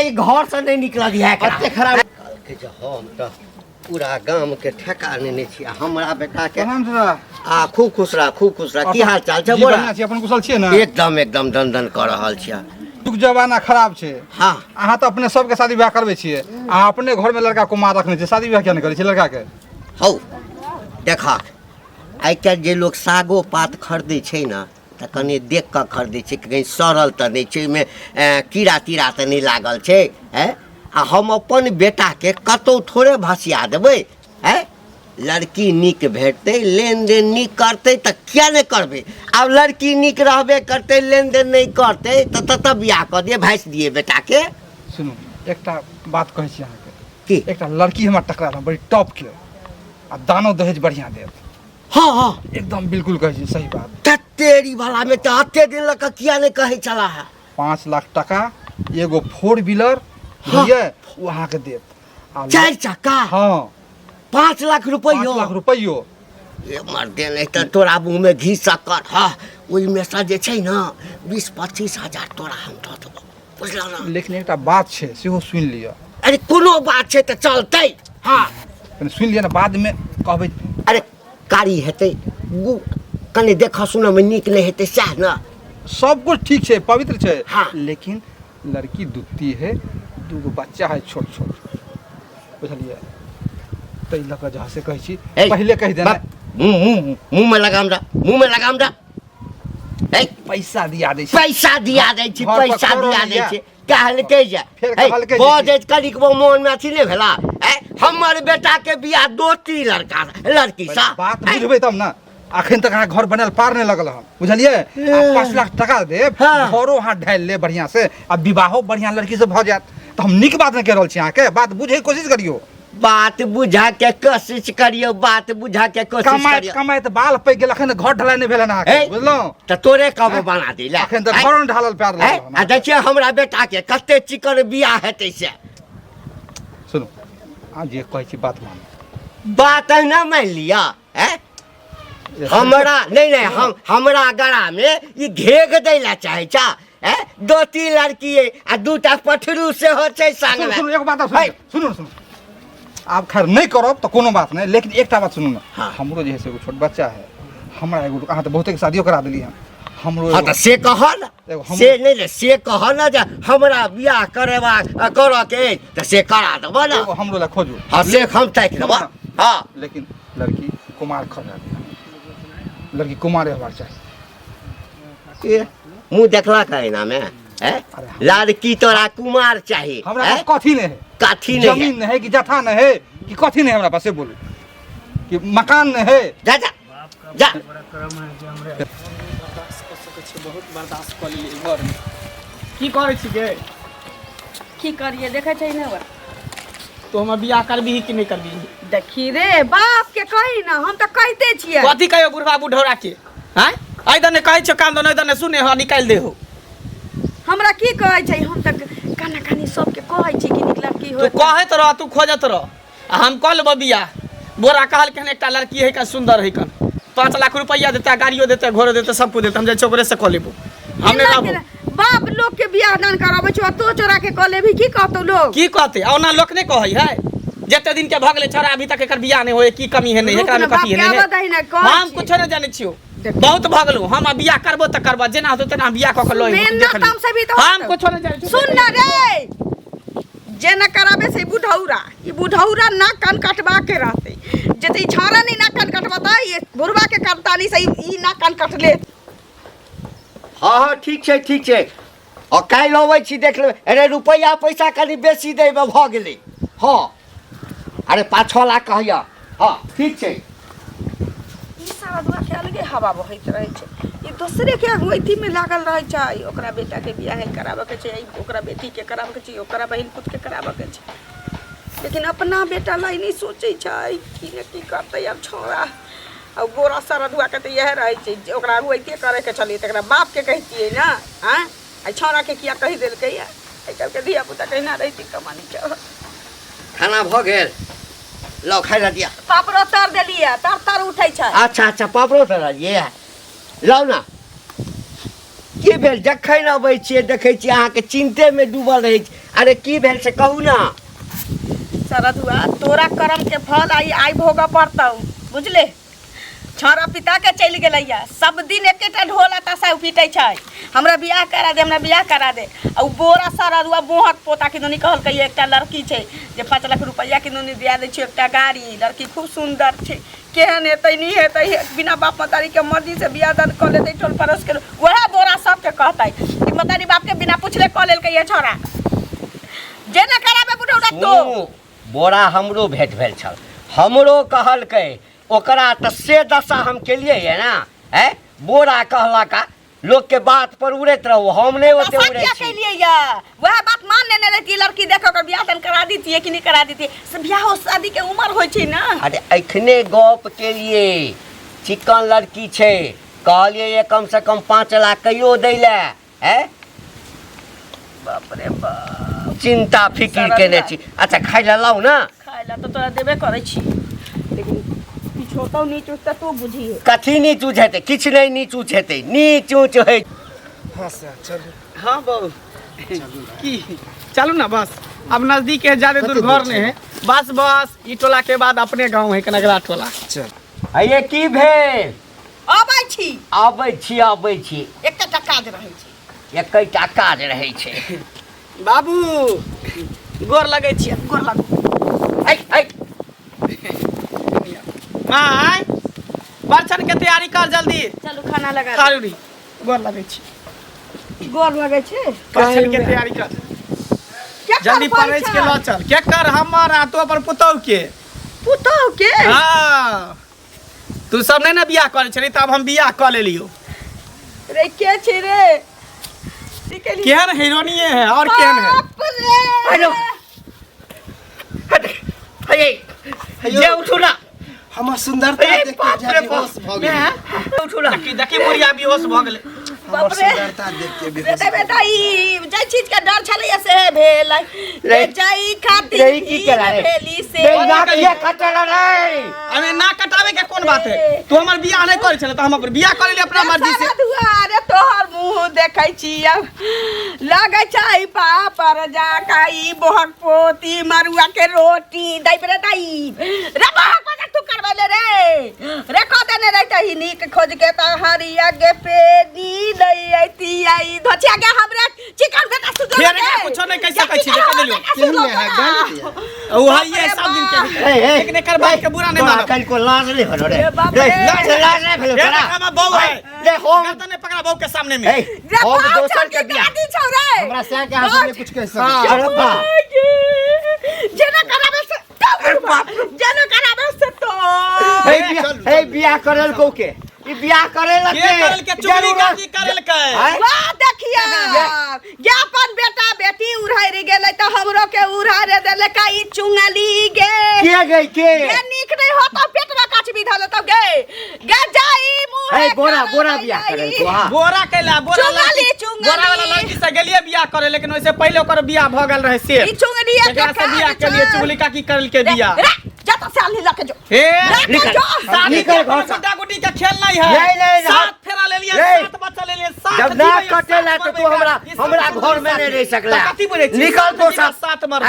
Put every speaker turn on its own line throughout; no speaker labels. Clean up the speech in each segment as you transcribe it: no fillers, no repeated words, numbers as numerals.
ये घर से नहीं निकल दिया
कते खराब
के जो हम तो पूरा गांव के ठेकाने नहीं छिया हमरा बेटा के खूब खुश रह की हाल चाल छै बोरा
अपन कुशल छियै ना
एकदम दंदन कर रहल छिया
युग जमाना खराब छै
हां
अहाँ तो अपने सबके शादी ब्याह करबै छियै अहाँ अपने घर में लड़का कुमार रखने छियै शादी ब्याह किया नहीं करै छियै लड़का के
हौ देखा आइ के जे लोग सागो पात खरीदै छै ना त कनी देख के खरीदै छै कहीं सड़ल त नहीं छै में कीड़ा तीड़ा त नहीं लागल छै हैं आ हम अपन बेटा के कतौ थोड़े भसिया देबै हैं लड़की निक भेटतै लेन देन निक करतै त किया नहीं करबै अब लड़की निक रहबे करतै लेन देन नहीं करतै त बियाह कर दिए भाइस दिए बेटा के
सुनू एकटा बात कहै छी अहाँ के
की
एकटा लड़की हमरा टकरा बड़ी टॉप के आ दानो दहेज बढ़िया देत
हाँ
एकदम बिल्कुल कहै छी सही बात
तेरी वाला में तो हत्ते दिन लग किया नहीं कहे चला है
5 लाख टका एगो 4 व्हीलर बुझिए वहाँ के देत
4 चक्का
हाँ
5 लाख रुपयो
5 लाख रुपयो
ये मर्दे नहीं तो तोरा मुँह में घी शक्कर हाँ वही में से जे छै ना 20-25 हजार तोरा हम दऽ देबो बुझलौ ना
लेकिन एकटा बात छै सेहो सुनि लिअ
अरे कोनो बात छै त चलतै हाँ
सुनि लिअ ना बाद में कहबै
अरे कारी हेतै कने देखा सुना में निक नहीं हेतै सह ना
सब कुछ ठीक छै पवित्र छै
हाँ।
लेकिन लड़की दुत्ती है दूगो बच्चा है छोट छोट बुझलिए तै लऽ कऽ जहाँ से कहै छी पहले कहि देना
मुंह में लगाम दा
पैसा दिया दै छी
पैसा दिया दै छी कहल के जा
फेर कहल के
बहुत कनिक मोन में अथी नहीं भेला हमर बेटा के बियाह 2-3 लड़की सा
बात बुझबै तब ना अखन तक अहाँ घर बनल पार नहीं लगल हम बुझलिए 5 लाख टका देब घरो हाथ ढाल ले बढ़िया से आ विवाहो बढ़िया लड़की से भ जात तो हम निक बात नहीं कह रहल छी अहाँ के बात बुझे कोशिश करियो
बात बुझा के कोशिश करियो
कमाई तो बाल पे गेल अखन घर ढलाई नहीं भेल ना बुझलो
त तोरे कब बना दिला
अखन तक घर ढालल पार लगल
आ देखिए हमरा बेटा के कते चिकन बियाह हेतै से
सुनो आ जे कहै छी बात मान
बात ना मान लिया हैं हमरा नहीं हम हमरा गड़ा में ये घेग दैला चाहे छा 2-3 लड़की आ 2टा पठरू से हो छै संग में
सुनो एक बात सुनो आप खैर नहीं करब तो कोनो बात नहीं लेकिन एकटा बात सुनू ना हमरो जे है से एगो छोट बच्चा है हमरा एगो अहाँ तो बहुते के शादियो करा देली हम हमरो
हां त से कह ना से नहीं से कह ना जे हमरा बियाह करेबा कर के त से करा देबो ना
हमरो ला खोजू
हां से हम ताक देबो हां
लेकिन लड़की कुमार खोजा लड़की कुमार रहबाक चाहिए
मुंह देखला कहना में लड़की तोरा कुमार चाहिए
हमरा कथी नहीं है
काठी नहीं
जमीन नहीं है कि जथा नहीं है कि कथी नहीं हमरा पास से बोलू कि मकान नहीं है
जा
बहुत बर्दाश्त कर लिए घर में की करे छी के
की करिए देखे छै ना
तो हम बियाह करबी कि नहीं करबी
देखी रे बाप के कही ना हम तो कहते छियै
कथी कहियो बुढ़वा बुढ़ौरा के हैं आई दने कहै छ काम दने दने सुने हो निकाल दे हो
हमरा की कहै छै हम तक काना कानी सब के कहै छी कि निक लड़की हो
तू कहत रह तू खोजत रह हम कह लेबो बियाह बोरा कहल के एकटा लड़की है का सुंदर है कन 5 लाख रुपया देता गाड़ियों देता घोड़ो देता सब कुछ देता हम जे छोकरे से कह लेबो हमने रहबो
बाप लोग के बियाह दान कराबै छ तो चोरा के कह लेबी की कहतो लोग
की कहते ओना लोक ने कहै है जते दिन के भगले छोरा अभी तक एकर बियाह नहीं होए की कमी है नहीं एकरा में कथी है नहीं हम कुछ नहीं जाने छियो बहुत भगलू हम बियाह करबो त करबो जेना होतो तेना बियाह क के लई हम कुछ नहीं जाने
सुन ना रे जेना कराबे से बुढ़ौरा ई बुढ़ौरा ना कान कटवा के रहते जते छारा नहीं ना कान कटवाता ये बुढ़वा के करतानी से ई ना कान कट ले
हां ठीक छै और काल अबै छी देख ले अरे रुपया पैसा कनी बेसी देबे भ गेलै हां अरे 5-6 लाख कहया हां ठीक छै
ई सारा दुआ के अलगे हवा बहैत रहे छै ई दूसरे के अगुवैती में लागल रहे छै ओकरा बेटा के बियाह कराबे के छै ओकरा बेटी के कराबे के छै ओकरा बहिन पुत के कराबे के छै लेकिन अपना बेटा लाई नहीं सोचे छै कि ने की करते अब छोरा अब गोरा सारा दुआ के त यह रहे छै ओकरा अगुवैती करे के चली तकरा बाप के कहतिए ना हां आ छोरा के किया कहि देल के आई कल के दिया पुता कहना रही कमानी के
खाना भ गेल लो खाइ ला दिया
पापड़ो तर देलिए तर उठै छै
अच्छा पापड़ो तर दिए लाओ ना की भेल जखन अबै छियै देखै छियै अहाँके चिन्तेमे डूबल रहै छी अरे की भेल से कहू ना
सरधुआ तोरा कर्म के फल आई भोग पड़तौ बुझले छौरा पिता के चलि गेलैया सब दिन एकेटा ढोल ताशा पीटे छै हमरा बियाह करा दे आ बोरा सरधुआ बोहक पोता के दोनी कहल कहिए एकटा लड़की छै जे 5 लाख रुपया के दोनी दिया दे छै एकटा गाड़ी लड़की खूब सुंदर छै केहन हेतै नहीं हेतै बिना बाप मतारी के मर्जी से बियाह दान कर लेतै टोल परस के वह बोरा सब के कहतै कि मतारी बाप के बिना पूछले क लेल कहिए छौरा जे न कराबे बुढ़ौड़ा तो
बोरा हमरो भेट भेल छल हमरो कहलकै ओकरा तऽ से दशा हम केलिए है ना है बोरा कहलका लोग के बात पर उड़ैत रहू हम नहीं होते उड़ै छी
केलिए या वह बात मान लेने रहती लड़की देखो कर बियाह दान करा दी थी कि नहीं करा दी थी सब बियाह शादी के उम्र होय छै ना
अरे एखने गप केलिए चिकन लड़की छै कहलिए ये कम से कम 5 लाख कहियो दै ले है
बाप रे बाप
चिंता फिकिर केने छी अच्छा खाइ ले लाऊ ना
खाइ ला तो तोरा देबे करै छी लेकिन पिछोतौ नीच उच तो बुझी
कथी नीच ऊँच हेतै किछु नहीं नीच ऊँच हेतै नीच ऊँच है
हाँ सर चलू
हाँ बहू की चलू ना बस अब नजदीक है ज्यादा दूर घर नहीं है बस ई टोला के बाद अपने गांव है कनगरा टोला
चल
आइए की भेल
आबै छी
आबै छी
एकटा काज रहै छै
एकैटा काज रहै छै
बाबू गोर लगे छी गोर लगू
ऐ
माय बर्तन के तैयारी कर जल्दी
चलू खाना लगा
खालू री गोर लगे छी
गोर लगे छै
बर्तन के तैयारी कर जल्दी परैस के ल चल के कर हमर आ तो अपन पुतौ के हां तू सब नहीं ना बियाह करे छली तब हम बियाह कर लेलियो
रे के छै रे
केहन हीरोनी है और केहन है
हेलो हे ये उठू ना
हमर सुंदरता देख के जाके बेहोश भ गेल
उठू ना
देखी बुढ़िया बेहोश भ गेलै
हमर सुंदरता देख के बेहोश
बेटा ई जे चीज के डर छलै से भेल रे जाई खातिर
रे की करा रे
भेली से
ये कटला रे
अबे ना कटावे के कोन बात है तू हमर बियाह नहीं करे छले त हम अपन बियाह करे ले अपना मर्जी से
दुआरे तोहर मुंह देखै छी अब लागै छै पापर जा काई बोहक पोती मरुआ के रोटी दै रे दाई रे बोहक बजा तू करबले रे कह देने रहते ही नीक खोज के त हरिया के पेनी नहीं आती आई धचिया के हमरे चिकन बेटा सुधर
फेर के कुछ नहीं कह सकै छी देख देलियो
केहन है गन
ओ है सब दिन के एक ने कर बात के बुरा नहीं मानो
कल को लाज ले भलो रे लाज नहीं भलो
तेरा हम बहू है
ले होम
गर्दन ने पकड़ा बहू के सामने में
होम दोसर के बियाह
हमरा से के हाथ में कुछ कह सके
अरे बा
जेना कराबे से जेना कराबे से तो
हे बियाह करल को के ई बियाह करल
के करल के चुगली गाजी करल के
वाह देखिया जे अपन बेटा बेटी उड़ाई गेलै त हमरो के उड़ारे देले का ई चुंगली गे
के गई के
ये निक नहीं होता पेट में काच भी धल तो गे जाई मुंह
हे बोरा बियाह करल को हां
बोरा कैला बोरा
चुंगली
बोरा वाला लड़की से गेलिए बियाह करे लेकिन ओसे पहले ओकर बियाह भ गेल रहे से
ई चुंगली
एकरा से बियाह के लिए चुगली का की करल के बियाह
जा तो साल लके जो
हे
निकल
निकल
घर से
गुड्डा गुड्डी का खेल नहीं है
नहीं
सात फेरा ले लिया सात बच्चा ले लिया सात
जब ना कटेला तो तू हमरा घर में नहीं रह सकला
कथी बोले छी
निकल तो
सात मर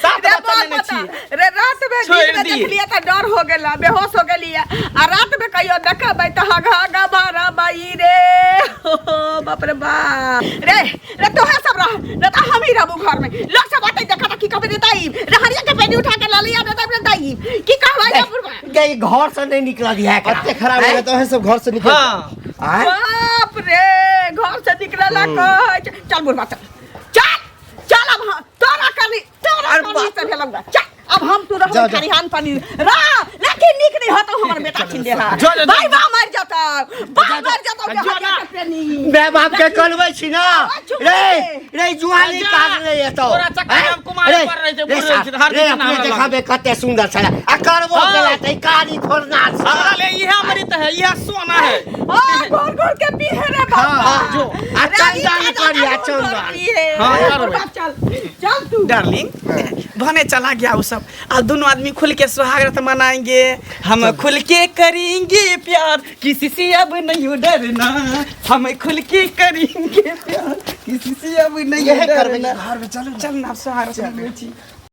सात बच्चा लेने छी
रे रात में दिन में देख लिया त डर हो गेला बेहोश हो गेलिया आ रात में कहियो देखबै त हगा बारा बाई रे बाप रे बाप रे तो है सब रह रे त हम ही रहबू घर में लोग सब आते देखा की कबे देताई रे हरिया के पेनी उठा के ला लिया देता रे दाई की कहवा जा पुरवा
गई घर से नहीं निकला दिया है
अत्ते खराब है तो है सब घर से निकल
हां
बाप रे घर से निकलला कह चल बुरवा चल अब तोरा करी से भेलंगा चल अब हम तू रहबो खरिहान पानी रा लेकिन निक नहीं होतो हमर बेटा छिन दे भाई बा मर जाता के प्रेमी
मैं बाप के कलबै छी ना रे जुआनी काट ले तो
तोरा चक्कर हम कुमार कर रहे थे बुढ़ रहे थे हर दिन
हमरा देखाबे कते सुंदर छला आ करबो केला त कारी खोरना
हमरा ले इहे अमृत है इहे सोना है
घोर घोर के पी है रे बाबा
जो
चंदन करिया चंदन।
हाँ, करबै।
चल चल तू
डार्लिंग भने चला गया वो सब। अब दोनों आदमी खुल के सुहागरात मनाएंगे, हम खुल के करेंगे प्यार, किसी से अब नहीं डरना, हम खुल के करेंगे प्यार, किसी से अब नहीं डरना।
घर में चलो
चल ना सुहागरात